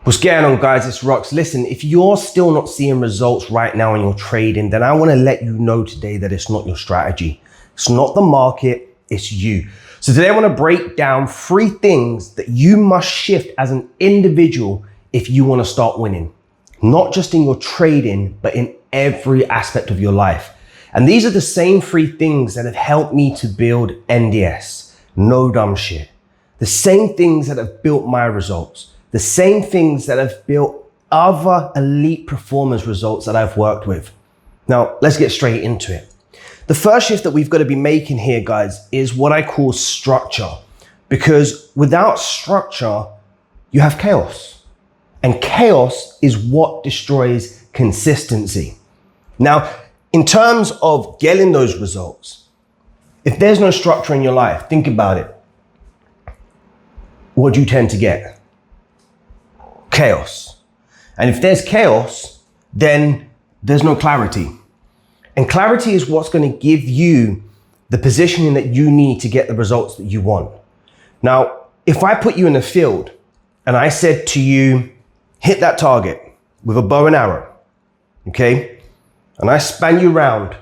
What's going on, guys? It's Rox. Listen, if you're still not seeing results right now in your trading, then I want to let you know today that it's not your strategy. It's not the market, it's you. So today I want to break down 3 things that you must shift as an individual if you want to start winning. Not just in your trading, but in every aspect of your life. And these are the same 3 things that have helped me to build NDS. No dumb shit. The same things that have built my results. The same things that have built other elite performers' results that I've worked with. Now, let's get straight into it. The first shift that we've got to be making here, guys, is what I call structure. Because without structure, you have chaos. And chaos is what destroys consistency. Now, in terms of getting those results, if there's no structure in your life, think about it. What do you tend to get? Chaos. And if there's chaos, then there's no clarity. And clarity is what's going to give you the positioning that you need to get the results that you want. Now, if I put you in a field and I said to you, hit that target with a bow and arrow, okay? And I span you round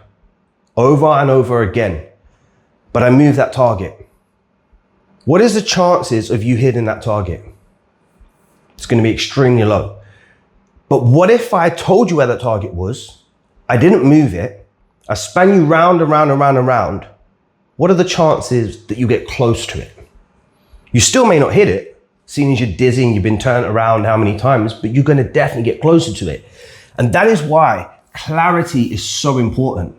over and over again, but I move that target. What is the chances of you hitting that target? It's going to be extremely low. But what if I told you where the target was? I didn't move it. I span you round and round and round and round. What are the chances that you get close to it? You still may not hit it, seeing as you're dizzy and you've been turned around how many times, but you're going to definitely get closer to it. And that is why clarity is so important.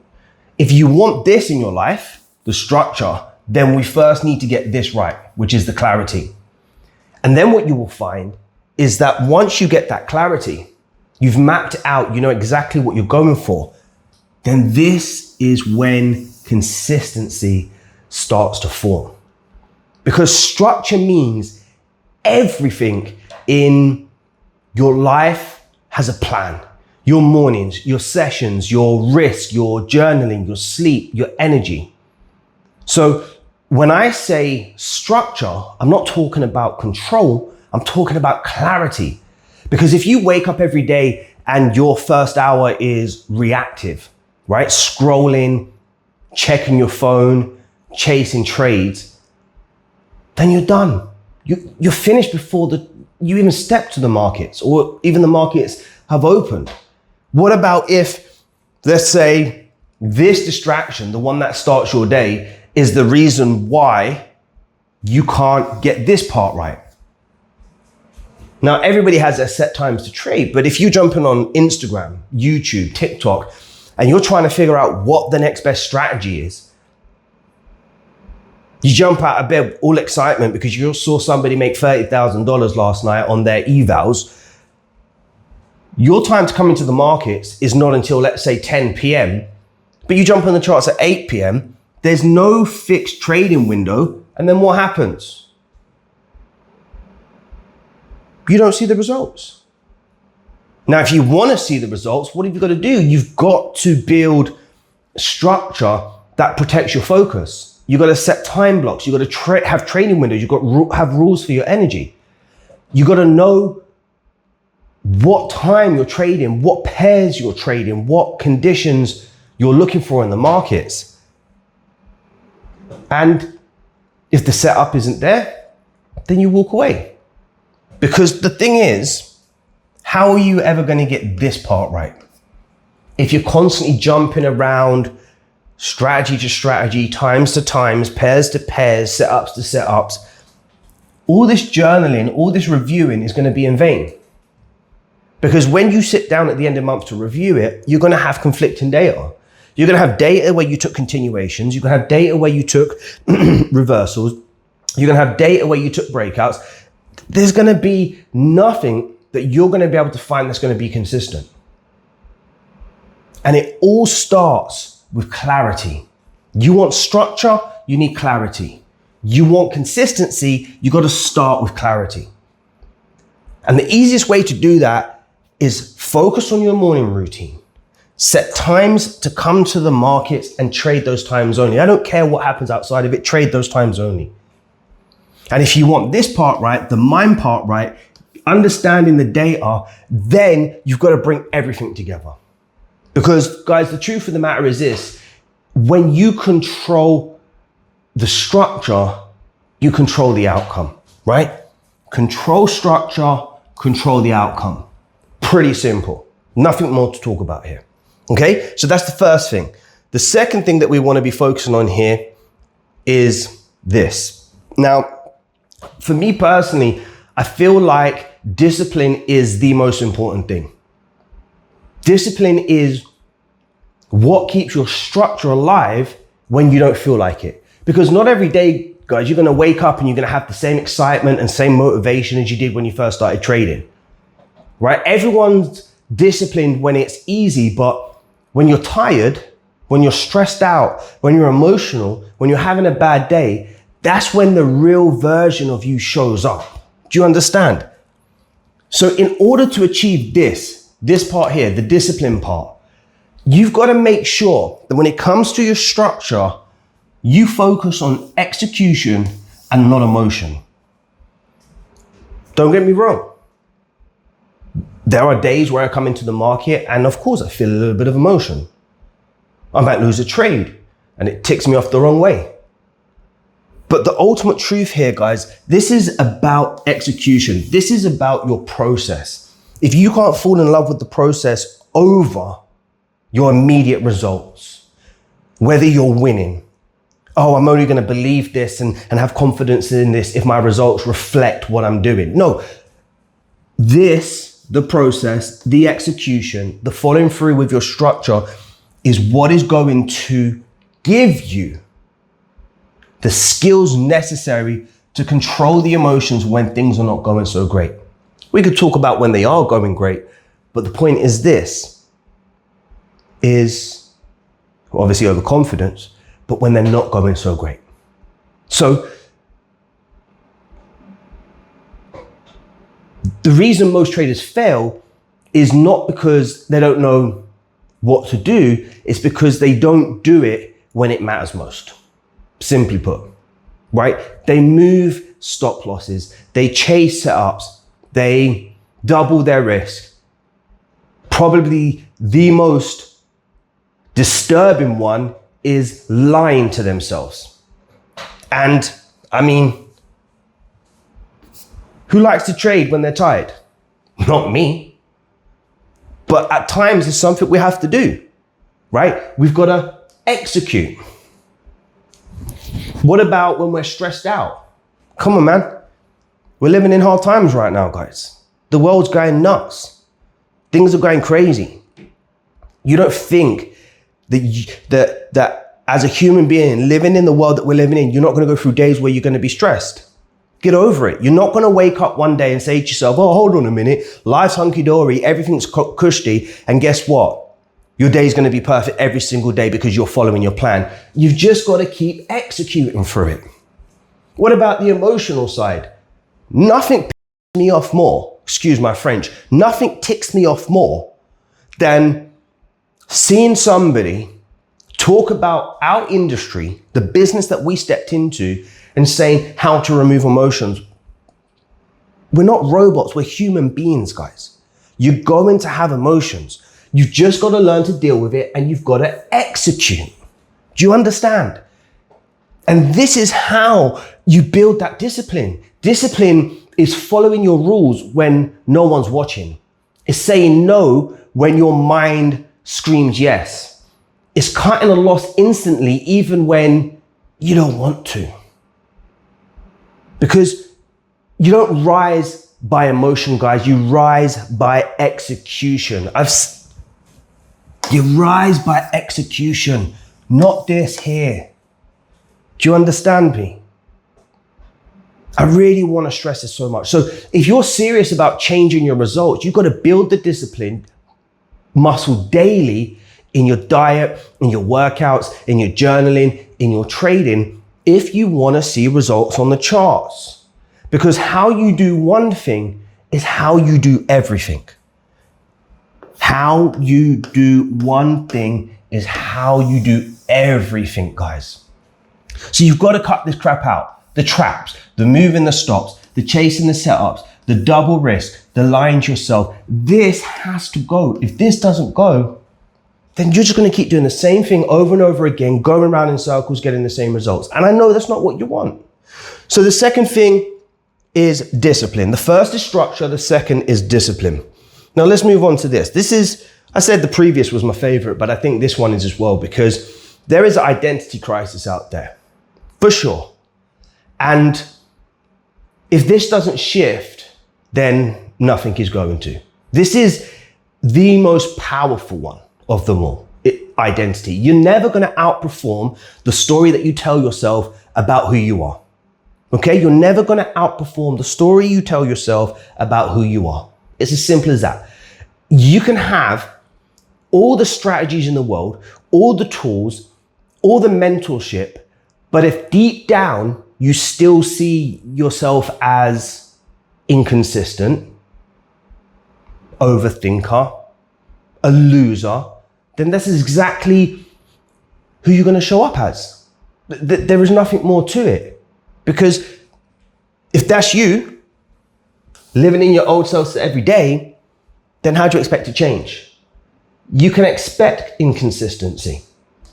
If you want this in your life, the structure, then we first need to get this right, which is the clarity. And then what you will find is that once you get that clarity, you've mapped it out, you know exactly what you're going for, then this is when consistency starts to form. Because structure means everything in your life has a plan. Your mornings, your sessions, your risk, your journaling, your sleep, your energy. So when I say structure, I'm not talking about control, I'm talking about clarity. Because if you wake up every day and your first hour is reactive, right? Scrolling, checking your phone, chasing trades, then you're done. You're finished before you even step to the markets or even the markets have opened. What about if, let's say, this distraction, the one that starts your day, is the reason why you can't get this part right? Now, everybody has their set times to trade, but if you jump in on Instagram, YouTube, TikTok, and you're trying to figure out what the next best strategy is, you jump out of bed all excitement because you saw somebody make $30,000 last night on their evals. Your time to come into the markets is not until, let's say, 10 p.m., but you jump on the charts at 8 p.m., there's no fixed trading window, and then what happens? You don't see the results. Now, if you want to see the results, what have you got to do? You've got to build structure that protects your focus. You've got to set time blocks. You've got to have trading windows. You've got to have rules for your energy. You've got to know what time you're trading, what pairs you're trading, what conditions you're looking for in the markets. And if the setup isn't there, then you walk away. Because the thing is, how are you ever going to get this part right? If you're constantly jumping around strategy to strategy, times to times, pairs to pairs, setups to setups, all this journaling, all this reviewing is going to be in vain. Because when you sit down at the end of the month to review it, you're going to have conflicting data. You're going to have data where you took continuations. You're going to have data where you took reversals. You're going to have data where you took breakouts. There's going to be nothing that you're going to be able to find that's going to be consistent. And it all starts with clarity. You want structure, you need clarity. You want consistency, you got to start with clarity. And the easiest way to do that is focus on your morning routine. Set times to come to the markets and trade those times only. I don't care what happens outside of it, trade those times only. And if you want this part right, the mind part right, understanding the data, then you've got to bring everything together. Because guys, the truth of the matter is this: when you control the structure, you control the outcome, right? Control structure, control the outcome. Pretty simple. Nothing more to talk about here. Okay, so that's the first thing. The second thing that we want to be focusing on here is this. Now, for me personally, I feel like discipline is the most important thing. Discipline is what keeps your structure alive when you don't feel like it. Because not every day, guys, you're going to wake up and you're going to have the same excitement and same motivation as you did when you first started trading, right? Everyone's disciplined when it's easy, but when you're tired, when you're stressed out, when you're emotional, when you're having a bad day, that's when the real version of you shows up. Do you understand? So in order to achieve this part here, the discipline part, you've got to make sure that when it comes to your structure, you focus on execution and not emotion. Don't get me wrong. There are days where I come into the market and of course I feel a little bit of emotion. I might lose a trade and it ticks me off the wrong way. But the ultimate truth here, guys, this is about execution. This is about your process. If you can't fall in love with the process over your immediate results, whether you're winning, oh, I'm only going to believe this and have confidence in this if my results reflect what I'm doing. No, the process, the execution, the following through with your structure is what is going to give you the skills necessary to control the emotions when things are not going so great. We could talk about when they are going great, but the point is this, is obviously overconfidence, but when they're not going so great. So the reason most traders fail is not because they don't know what to do, it's because they don't do it when it matters most. Simply put, right? They move stop losses, they chase setups, they double their risk. Probably the most disturbing one is lying to themselves. And I mean, who likes to trade when they're tired? Not me. But at times it's something we have to do, right? We've got to execute. What about when we're stressed out? Come on, man. We're living in hard times right now, guys. The world's going nuts. Things are going crazy. You don't think that as a human being living in the world that we're living in, you're not going to go through days where you're going to be stressed. Get over it. You're not going to wake up one day and say to yourself, oh, hold on a minute. Life's hunky-dory. Everything's cushy. And guess what? Your day is going to be perfect every single day because you're following your plan. You've just got to keep executing through it. What about the emotional side? Nothing pisses me off more, excuse my French, nothing ticks me off more than seeing somebody talk about our industry, the business that we stepped into, and saying how to remove emotions. We're not robots, we're human beings, guys. You're going to have emotions. You've just got to learn to deal with it and you've got to execute. Do you understand? And this is how you build that discipline. Discipline is following your rules when no one's watching. It's saying no when your mind screams yes. It's cutting a loss instantly even when you don't want to. Because you don't rise by emotion, guys. You rise by execution. You rise by execution, not this here. Do you understand me? I really want to stress this so much. So if you're serious about changing your results, you've got to build the discipline muscle daily in your diet, in your workouts, in your journaling, in your trading, if you want to see results on the charts. Because how you do one thing is how you do everything. How you do one thing is how you do everything, guys. So you've got to cut this crap out. The traps, the moving the stops, the chasing the setups, the double risk, the lying to yourself. This has to go. If this doesn't go, then you're just going to keep doing the same thing over and over again, going around in circles, getting the same results. And I know that's not what you want. So the second thing is discipline. The first is structure. The second is discipline. Now let's move on to this. This is, I said the previous was my favorite, but I think this one is as well, because there is an identity crisis out there, for sure. And if this doesn't shift, then nothing is going to. This is the most powerful one of them all, identity. You're never going to outperform the story that you tell yourself about who you are. Okay? You're never going to outperform the story you tell yourself about who you are. It's as simple as that. You can have all the strategies in the world, all the tools, all the mentorship, but if deep down you still see yourself as inconsistent, overthinker, a loser, then this is exactly who you're going to show up as. There is nothing more to it. Because if that's you, living in your old self every day, then how do you expect to change? You can expect inconsistency,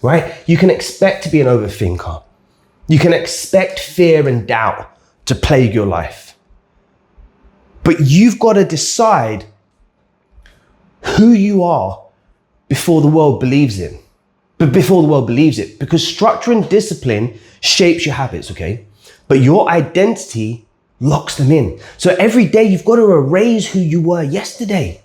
right? You can expect to be an overthinker. You can expect fear and doubt to plague your life. But you've got to decide who you are before the world believes it. But before the world believes it, because structure and discipline shapes your habits, okay? But your identity locks them in. So every day you've got to erase who you were yesterday.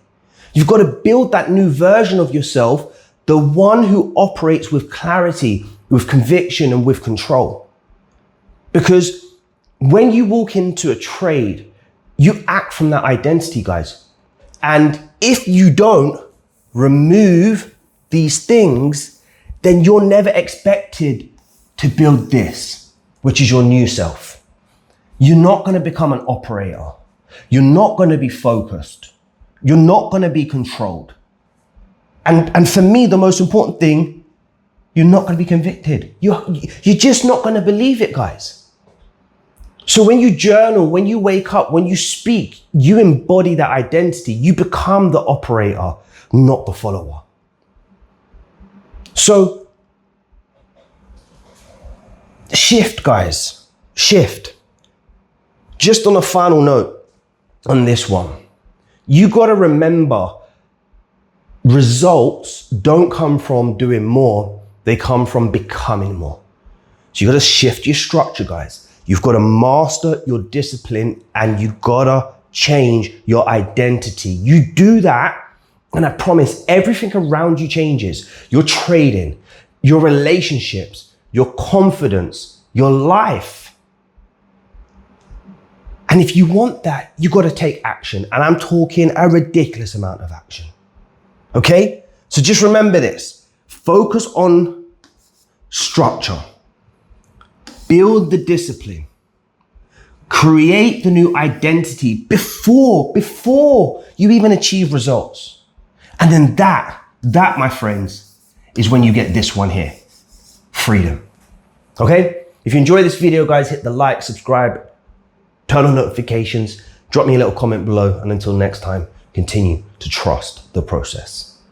You've got to build that new version of yourself, the one who operates with clarity, with conviction, and with control. Because when you walk into a trade, you act from that identity, guys. And if you don't remove these things, then you're never expected to build this, which is your new self. You're not going to become an operator. You're not going to be focused. You're not going to be controlled. And for me, the most important thing, you're not going to be convicted. You're just not going to believe it, guys. So when you journal, when you wake up, when you speak, you embody that identity. You become the operator, not the follower. So shift, guys, shift. Just on a final note on this one, you got to remember results don't come from doing more. They come from becoming more. So you got to shift your structure, guys. You've got to master your discipline and you've got to change your identity. You do that, and I promise everything around you changes. Your trading, your relationships, your confidence, your life. And if you want that, you got to take action. And I'm talking a ridiculous amount of action. Okay? So just remember this. Focus on structure. Build the discipline. Create the new identity before you even achieve results. And then that, my friends, is when you get this one here. Freedom. Okay? If you enjoy this video, guys, hit the like, subscribe, turn on notifications, drop me a little comment below, and until next time, continue to trust the process.